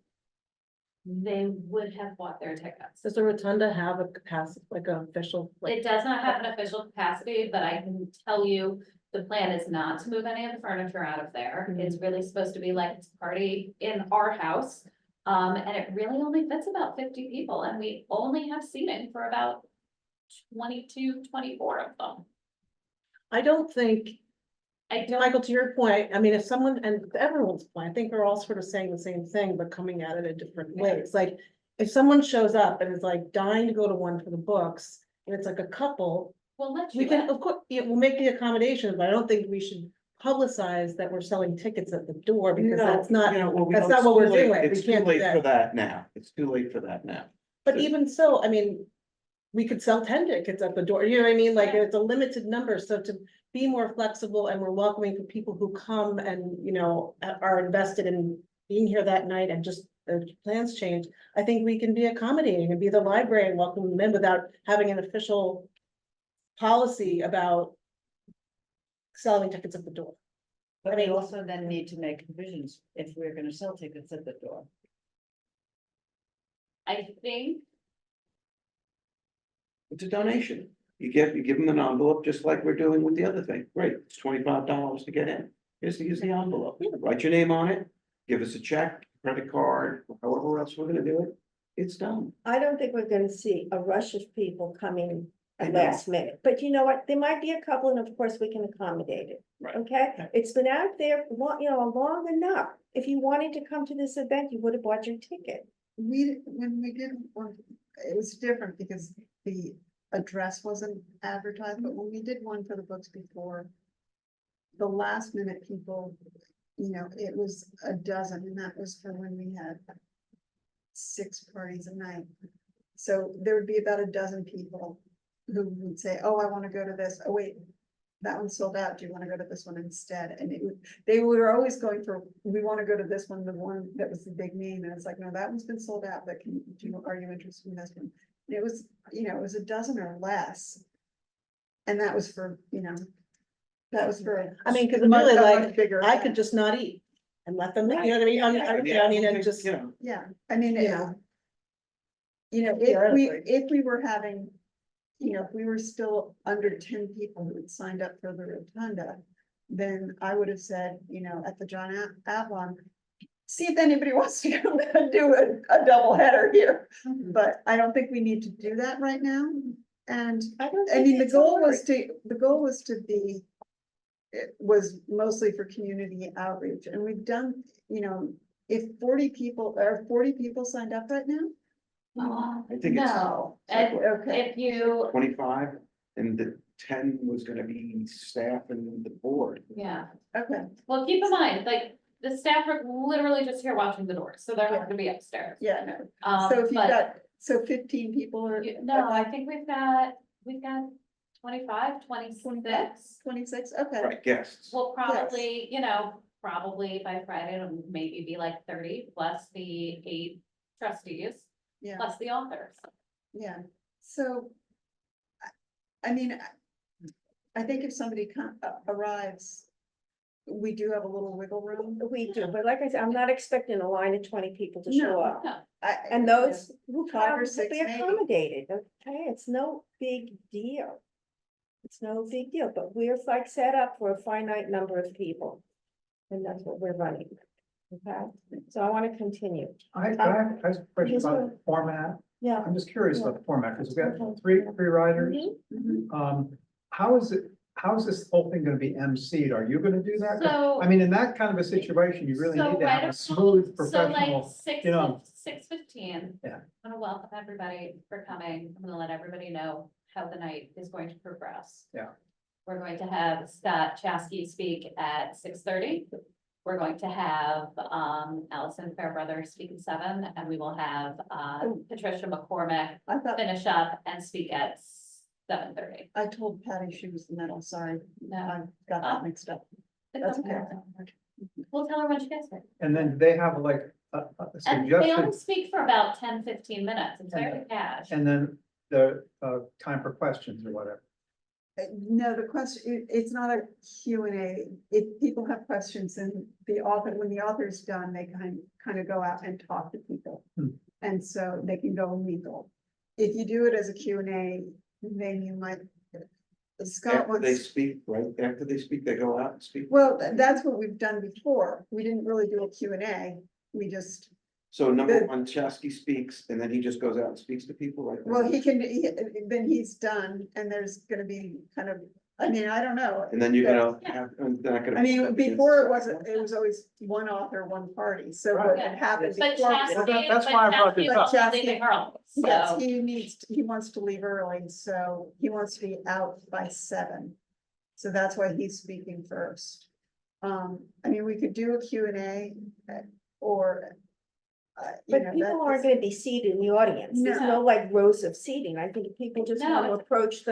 C: they would have bought their tickets.
B: Does the rotunda have a capacity, like an official, like,
C: It does not have an official capacity, but I can tell you, the plan is not to move any of the furniture out of there. It's really supposed to be like it's a party in our house. And it really only fits about 50 people, and we only have seating for about 22, 24 of them.
B: I don't think,
C: I don't,
B: Michael, to your point, I mean, if someone, and to everyone's point, I think we're all sort of saying the same thing, but coming at it in different ways, like. If someone shows up and is like dying to go to one for the books, and it's like a couple,
C: we'll let
B: we
C: you
B: can,
C: in.
B: of course, yeah, we'll make the accommodations, but I don't think we should publicize that we're selling tickets at the door, because
G: No,
B: that's not,
G: you know, well, we
B: that's
G: know
B: not
G: it's
B: what we're
G: too late.
B: doing. We
G: It's too
B: can't do
G: late
B: that.
G: for that now. It's too late for that now.
B: But even so, I mean, we could sell 10 tickets at the door, you know what I mean? Like,
C: Yeah.
B: it's a limited number, so to be more flexible and we're welcoming for people who come and, you know, are invested in being here that night and just their plans change. I think we can be accommodating and be the library and welcome them in without having an official policy about selling tickets at the door.
I: But we also then need to make provisions if we're gonna sell tickets at the door.
C: I think,
G: It's a donation. You give them an envelope, just like we're doing with the other thing. Great, it's $25 to get in. Here's the envelope. Write your name on it, give us a check, credit card, however else we're gonna do it. It's done.
A: I don't think we're gonna see a rush of people coming
G: I
A: at
G: know.
A: last minute, but you know what, there might be a couple, and of course, we can accommodate it.
G: Right.
A: Okay,
G: Yeah.
A: it's been out there, long enough. If you wanted to come to this event, you would have bought your ticket.
F: When we did one, it was different because the address wasn't advertised, but when we did one for the books before. The last minute people, you know, it was a dozen, and that was for when we had 6 parties a night. So there would be about a dozen people who would say, oh, I wanna go to this, oh, wait. That one's sold out, do you wanna go to this one instead? And they were always going for, we wanna go to this one, the one that was the big name, and it's like, no, that one's been sold out, but are you interested in this one? And it was, you know, it was a dozen or less. And that was for, you know, That was for.
B: I mean, cause
F: a much-
B: really
F: a
B: like,
F: much bigger
B: I could
F: event.
B: just not eat and let them, you know what I mean? I mean, and just,
G: You know,
F: Yeah, I mean,
B: you know.
F: if we,
B: Theoretically.
F: if we were having, if we were still under 10 people who had signed up for the rotunda, then I would have said, at the John Avalon, see if anybody wants to go and do a double header here. But I don't think we need to do that right now. And
A: I don't
F: I
A: think
F: mean, the
A: it's a
F: goal
A: worry.
F: was to be, it was mostly for community outreach, and we've done, if 40 people signed up right now?
C: Uh,
G: I think it's
C: No, and
F: Okay,
C: if you,
G: 25, and the 10 was gonna be staff and the board.
C: yeah,
F: okay,
C: well, keep in mind, like, the staff are literally just here watching the doors, so they're not gonna be upstairs.
F: yeah, no, so if you've
C: But
F: got, so 15 people or.
C: no, I think we've got 25, 26.
F: 26, okay,
G: Right, guests.
C: We'll probably, probably by Friday, it'll maybe be like 30 plus the 8 trustees,
F: yeah,
C: plus the authors.
F: yeah, so. I mean, I think if somebody arrives, we do have a little wiggle room.
A: We do, but like I said, I'm not expecting a line of 20 people to show
F: No.
A: up.
C: No,
A: And those who
F: 5 or
A: come will
F: 6
A: be
F: maybe.
A: accommodated, okay? It's no big deal. It's no big deal, but we're like set up for a finite number of people. And that's what we're running. Okay, so I want to continue.
D: I have a question
A: Yes,
D: about
A: sir.
D: the format.
A: Yeah.
D: I'm just curious about the format, because we've
A: Okay.
D: got three riders.
A: Mhm.
D: How is this whole thing gonna be emceed? Are you gonna do that? 'Cause,
C: so.
D: I mean, in that kind of a situation, you really
C: So
D: need to
C: right
D: have a
C: around-
D: smooth,
C: So like
D: professional,
C: 6:15.
D: Yeah.
C: I'm gonna welcome everybody for coming. I'm gonna let everybody know how the night is going to progress.
D: Yeah.
C: We're going to have Scott Chaskey speak at 6:30. We're going to have Allison Fairbrother speak at 7, and we will have Patricia McCormick
F: I thought,
C: finish up and speak at 7:30.
F: I told Patty she was the middle, sorry,
C: No,
F: I got that mixed up. That's okay.
C: We'll tell her when she gets here.
D: and then they have like a
C: And they only
D: suggested,
C: speak for about 10-15 minutes. It's very cash.
D: and then the time for questions or whatever.
F: No, the question, it's not a Q and A. If people have questions and when the author's done, they kind of go out and talk to people.
D: Hmm.
F: And so they can go and mingle. If you do it as a Q and A, then you might. Scott
G: After they
F: wants,
G: speak, right, after they speak, they go out and speak.
F: well, that's what we've done before. We didn't really do a Q and A. We just,
G: So number
F: the-
G: one, Chasky speaks, and then he just goes out and speaks to people, right?
F: well, then he's done and there's gonna be kind of, I mean, I don't know.
G: And then you're gonna have, they're not gonna.
F: I mean, before it was always one author, one party, so what had happened
C: But
F: before.
C: Chastity,
F: was-
D: Well, that's why I brought this
C: Chastity
D: up.
C: was leaving early,
F: Yes,
C: so.
F: he wants to leave early, so he wants to be out by 7. So that's why he's speaking first. I mean, we could do a Q and A, or.
A: But people aren't gonna be seated in the audience. There's no like rows of seating. I think people just
C: No,
A: want to approach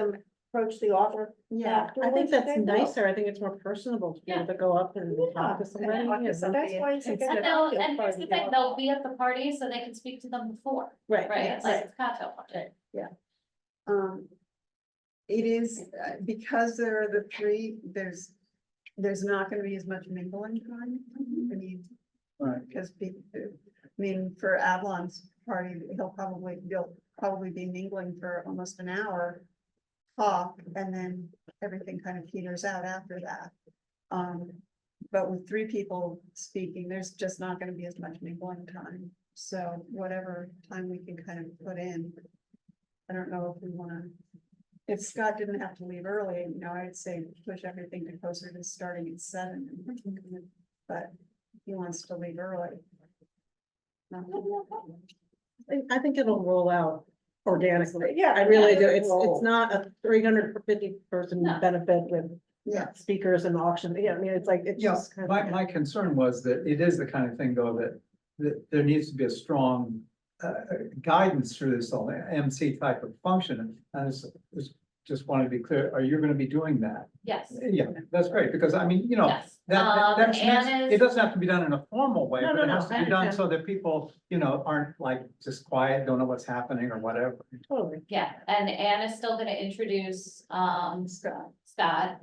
A: the author.
F: Yeah,
B: I
A: afterwards,
B: think that's
A: they will.
B: nicer. I think it's more personable to be able to go up and talk to somebody.
F: talk to
B: and-
F: somebody.
A: That's why it's like.
C: And
A: a
C: they'll,
A: cocktail
C: and here's
A: party.
C: the thing, they'll be at the party so they can speak to them before,
B: Right,
C: right?
B: yes,
C: Like it's cocktail party.
F: It is, because there are the 3, there's not gonna be as much mingling time. I mean,
D: Right.
F: because for Avalon's party, they'll probably be mingling for almost an hour. Talk, and then everything kind of peters out after that. But with 3 people speaking, there's just not gonna be as much mingling time, so whatever time we can kind of put in. I don't know if we wanna, if Scott didn't have to leave early, I'd say push everything to closer to starting at 7. But he wants to leave early.
B: I think it'll roll out organically.
A: Yeah,
B: I really
A: yeah,
B: do.
A: it'll roll.
B: It's not a 350 person
C: No.
B: benefit with
F: Yeah,
B: speakers and auction. Yeah, I mean, it's like, it's
D: Yeah,
B: just kind
D: my,
B: of.
D: my concern was that it is the kind of thing, though, that there needs to be a strong guidance through this whole MC type of function. And I just wanted to be clear, are you gonna be doing that?
C: Yes,
D: Yeah, that's great, because I mean,
C: yes.
D: that's,
C: Anne
D: it
C: is,
D: doesn't have to be done in a formal way,
B: No,
D: but it
B: no,
D: has
B: no,
D: to
B: I
D: be done
B: understand.
D: so that people, aren't like just quiet, don't know what's happening or whatever.
B: Totally.
C: yeah, and Anne is still gonna introduce
F: Scott.
C: Scott.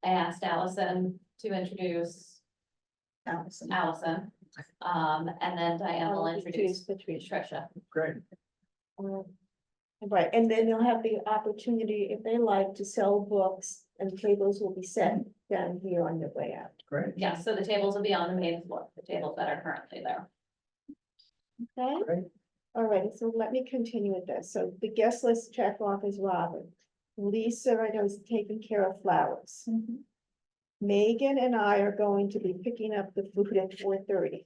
C: I asked Allison to introduce
F: Allison.
C: Allison. And then Diane will introduce Tricia.
D: Great.
A: Right, and then they'll have the opportunity, if they like, to sell books, and tables will be set down here on their way out.
D: Great.
C: Yeah, so the tables will be on the main floor, the tables that are currently there.
A: Okay?
D: Great.
A: All right, so let me continue with this. So the guest list check off is Robin. Lisa, I know, is taking care of flowers. Megan and I are going to be picking up the food at 4:30.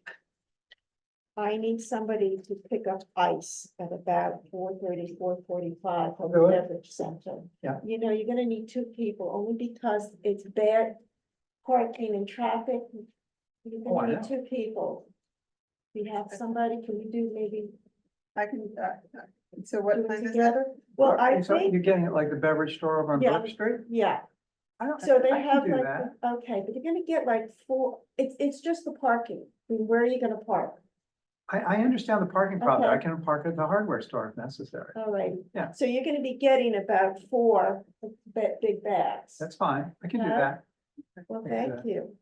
A: I need somebody to pick up ice at about 4:30, 4:45 from the
D: do it.
A: beverage center.
D: Yeah.
A: You know, you're gonna need two people, only because it's bad parking and traffic. You're
D: Oh, I
A: gonna
D: know.
A: need two people. We have somebody, can we do maybe
F: I can, so what
A: do it
F: time is it?
A: together? Well, I
D: So
A: think,
D: you're getting it like the beverage store over on
A: Yeah.
D: Brook Street?
A: yeah,
D: I don't,
A: so they
D: I can
A: have
D: do
A: like,
D: that.
A: okay, but you're gonna get like four, it's just the parking. I mean, where are you gonna park?
D: I understand the parking problem. I
A: Okay.
D: can park at the hardware store if necessary.
A: All right.
D: Yeah.
A: So you're gonna be getting about four big bags.
D: That's fine. I can do
A: Yeah.
D: that.
A: Well,
D: Yeah.
A: thank you.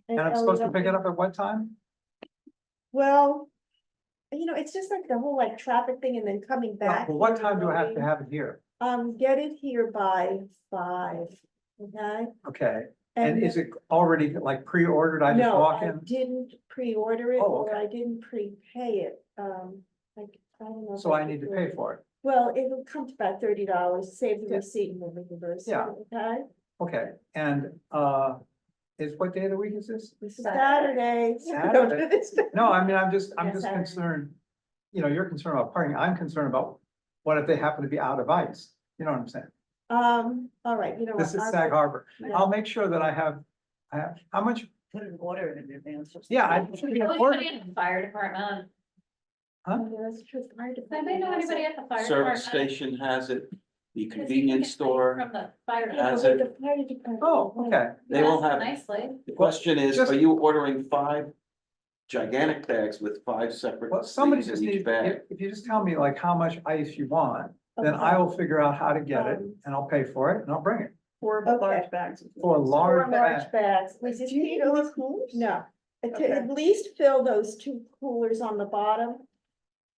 D: And I'm supposed to pick it up at what time?
A: Well, you know, it's just like the whole like traffic thing and then coming back.
D: Well, what
A: here
D: time
A: and
D: do I have to
A: loading.
D: have it here?
A: Get it here by 5, okay?
D: Okay, and
A: then-
D: is it already like pre-ordered? I just
A: No,
D: walk
A: I
D: in?
A: didn't pre-order it
D: Oh,
A: or
D: okay.
A: I didn't prepay it. Like, I don't know. if
D: So I
A: could
D: need to
A: do
D: pay
A: it.
D: for it.
A: Well, it'll come to about $30, save the
D: Yeah.
A: receipt and we'll reimburse it,
D: Yeah.
A: okay?
D: Okay, and is what day of the week is this?
A: This is Saturday.
D: Saturday.
A: Don't do this.
D: No, I mean, I'm just
A: Yeah, Saturday.
D: concerned. You know, you're concerned about parking. I'm concerned about what if they happen to be out of ice? You know what I'm saying?
A: All right, you know.
D: This
A: what,
D: is
A: I
D: Sag
A: will-
D: Harbor.
A: Yeah.
D: I'll make sure that I have, how much?
I: Put an order in advance.
D: Yeah, I.
C: Anybody in the fire department?
A: Oh, yeah, that's true. Fire
C: Does anybody know
A: department has
C: anybody
A: it.
C: at the fire
J: Service
C: department?
J: station has it, the
C: 'Cause you can
J: convenience
C: get things
J: store,
C: From the fire
A: Yeah,
J: has
A: but
C: department.
A: the fire department.
D: Oh, okay.
J: they will
C: Yes,
J: have,
C: nicely.
J: the question is,
D: Just-
J: are you ordering 5 gigantic bags with 5 separate
D: Well, somebody
J: things
D: just
J: in each
D: needs,
J: bag?
D: if you just tell me like how much ice you want, then
A: Okay.
D: I will figure out how to get it
A: Um,
D: and I'll pay for it and I'll bring it.
F: 4
A: Okay.
F: large bags.
D: For a
A: Four
D: large
A: large
D: bag.
A: bags. Was it
F: Do you need
A: Tito's?
F: more coolers?
A: No,
F: Okay.
A: at least fill those 2 coolers on the bottom.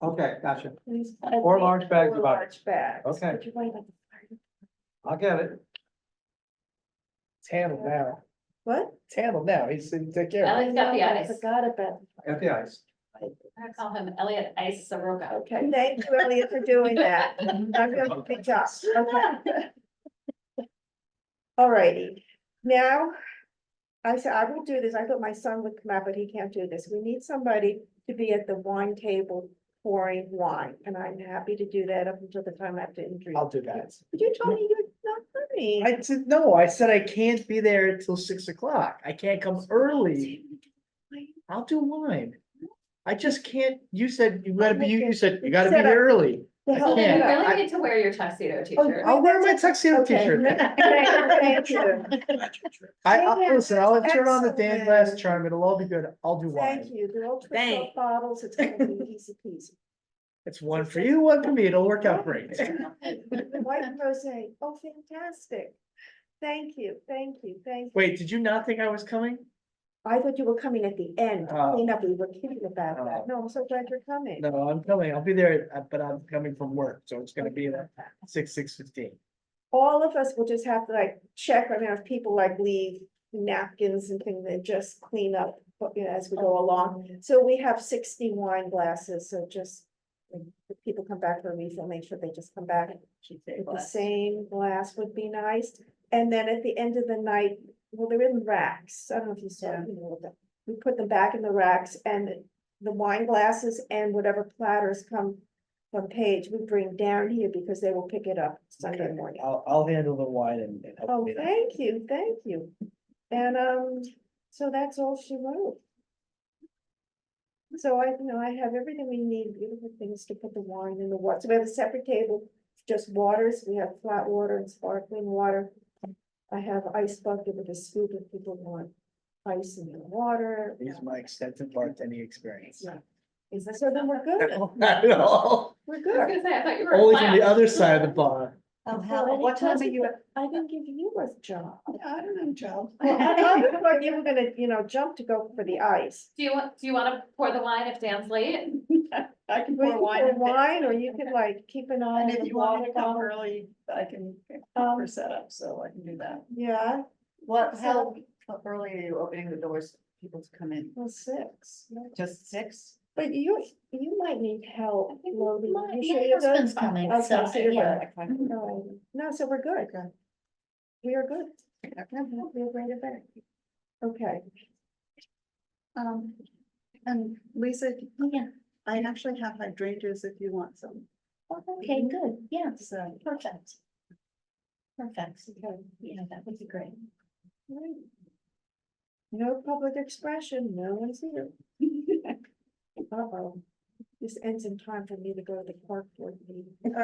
D: Okay, gotcha.
A: Please.
D: Four large bags
A: Four
D: of ice.
A: large bags.
D: Okay.
A: But you're right about the fire department.
D: I'll get it.
E: It's handled now.
A: What?
E: It's handled now. He's take care of it.
C: Elliott's got the
A: I
C: ice.
A: forgot about.
D: I got the ice.
C: I call him Elliot Ice Soroka.
A: Okay, thank you, Elliot, for doing that. I'm gonna pick up, okay. All righty, now, I said I will do this. I thought my son would come out, but he can't do this. We need somebody to be at the wine table pouring wine, and I'm happy to do that up until the time I have to introduce.
E: I'll do that.
A: But you told me you're not coming.
E: I said, no, I said I can't be there until 6 o'clock. I can't come early. I'll do wine. I just can't, you said you gotta be, you said you gotta be
A: Said I-
E: here early.
A: The
E: I
A: hell
C: Then you
E: can't.
A: with
C: really need to wear your tuxedo t-shirt.
E: I'll wear my tuxedo
A: Okay.
E: t-shirt.
A: Thank you.
E: Listen, I'll turn on the Dan
A: Excellent.
E: Glass charm. It'll all be good. I'll do
A: Thank
E: wine.
A: you. They're all twist
I: Thank-
A: up bottles. It's gonna be easy peasy.
E: It's one for you, one for me. It'll work out great.
A: The white rosé, oh, fantastic. Thank you, thank you, thank you.
E: Wait, did you not think I was coming?
A: I thought you were coming at the end, to
E: Oh.
A: clean up, we were kidding about
E: Oh.
A: that. No, I'm so glad you're coming.
E: No, I'm coming. I'll be there, but I'm coming from work, so it's gonna be like 6:15.
A: All of us will just have to like check, I mean, if people like leave napkins and things, and just clean up, you know, as we go along. So we have 60 wine glasses, so just, if people come back for a refill, make sure they just come back with the same glass would be nice. And then at the end of the night, well, they're in racks. I don't know if you saw, you know, we put them back in the racks and the wine glasses and whatever platters come from Page, we bring down here because they will pick it up Sunday
E: Okay,
A: morning.
E: I'll handle the wine and
A: Oh,
E: hopefully that.
A: thank you, thank you. And, so that's all she wrote. So I, you know, I have everything we need, beautiful things to put the wine in the water. So we have a separate table, just waters. We have flat water and sparkling water. I have ice bucket with a scoop if people want ice in the water.
E: These are my extensive bartending experience.
A: Yeah. So then we're good,
E: Not at all.
A: we're
C: I was
A: good.
C: gonna say, I thought you were. a
E: Only from the
C: clown.
E: other side of the bar.
I: Oh,
A: Well,
I: what time are you?
A: I didn't give you a job.
F: I don't know, Joe.
A: I thought you were gonna, jump to go for the ice.
C: Do you wanna pour the wine if Dan's late?
F: I can
A: We
F: pour
A: can
F: wine.
A: pour
F: and
A: wine, or you could like keep an eye
F: And
A: on
F: if
A: the
F: you want
A: water
F: me to come
A: bottle.
F: early, I can,
A: Um,
F: for setup, so I can do that.
A: Yeah,
I: How early are you opening the doors for people to come in?
A: well, 6.
I: Just 6?
A: But you might need help loading.
H: My
A: You sure you're good?
H: husband's coming,
A: Okay,
H: so,
A: so you're
H: yeah.
A: good. No, so we're good. We are good. We are great event. Okay,
F: And Lisa,
H: Yeah,
F: I actually have hydrangeas if you want some.
H: okay, good, yeah,
F: So,
H: perfect. Perfect,
A: okay.
H: yeah, that would be great.
A: Right. No public expression, no one's here. Uh-oh, this ends in time for me to go to the park board meeting.
C: Well,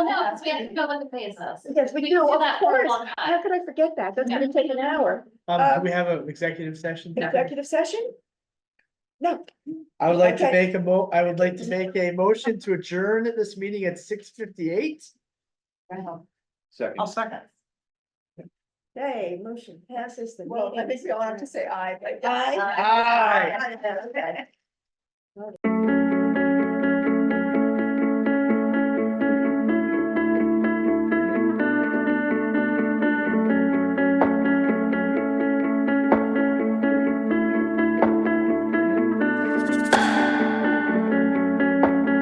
C: no, because we have to go look at phases.
A: Yes, we
C: We
A: do,
C: can do
A: of
C: that for a
A: course.
C: long time.
A: How could I forget that? That's gonna take an hour.
E: Do we have an executive session?
A: Executive session? No.
E: I would like to
A: Okay.
E: make I would like to make a motion to adjourn this meeting at 6:58.
G: Second.
I: second.
A: Okay, motion passes the
F: well, I
A: meeting.
F: think we all have to say aye.
A: Aye.
E: Aye.
A: Okay.